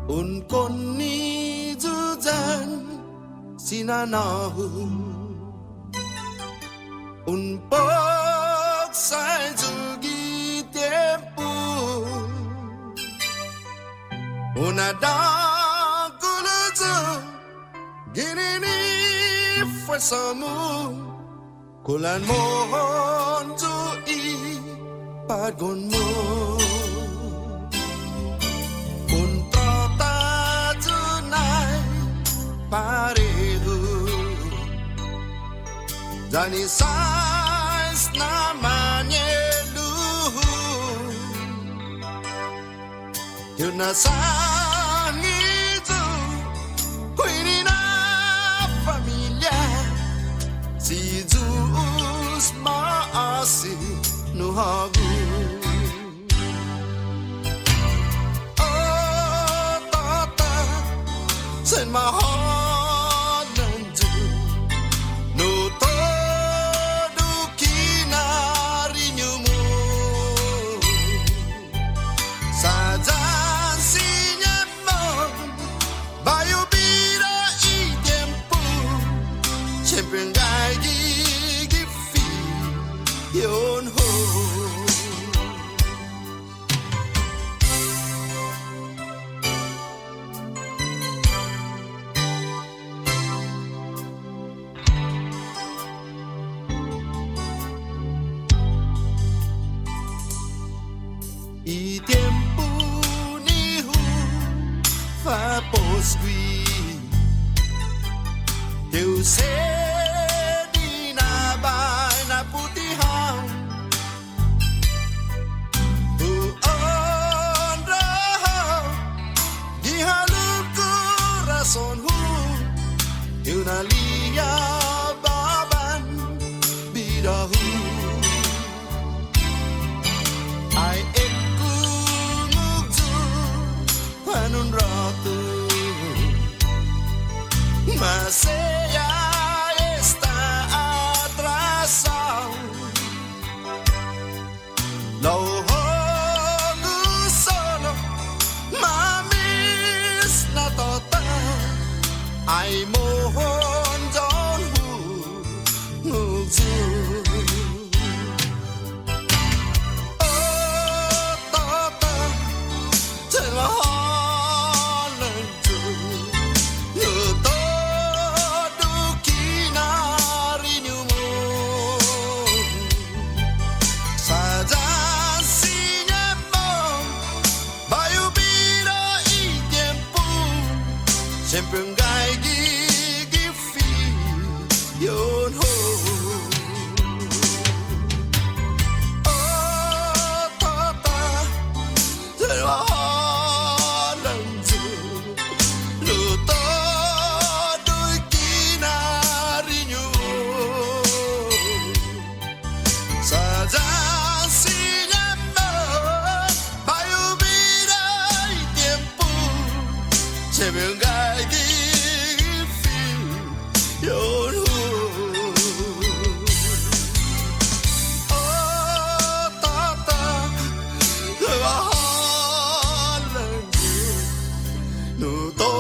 Un konni jujan sinanahu Un pok sai jugi tempo Una da kuluju gini ni fasamu Kulan mohon ju I pagonmu Un tata junai parehu Dani sais namanya luhu Yuna sangi tu Kuini na familia Si jus maasi nuhagu Oh tata Sen mahal nanju No todo kinarinyumu Sajan sinyamo Bayu bira I tempo Sempre ngai gifi yon ho I tempo ni hu fa posqui Teu se di na bai na putihang Tu on raho Di halu corazon hu Teu na lia baban bidahu Ai Panun ratu Mas ella está atrasado Lo hago solo Mamis na tota Ay mohon John Hu Nguksu Oh tota Terlalu Sempre ngai gifi yon ho Oh tata Terwa lanju Luto doi kinarinya Saja sinyamo Bayu birai tempo Sempre ngai gifi yon ho Oh tata Terwa lanju Luto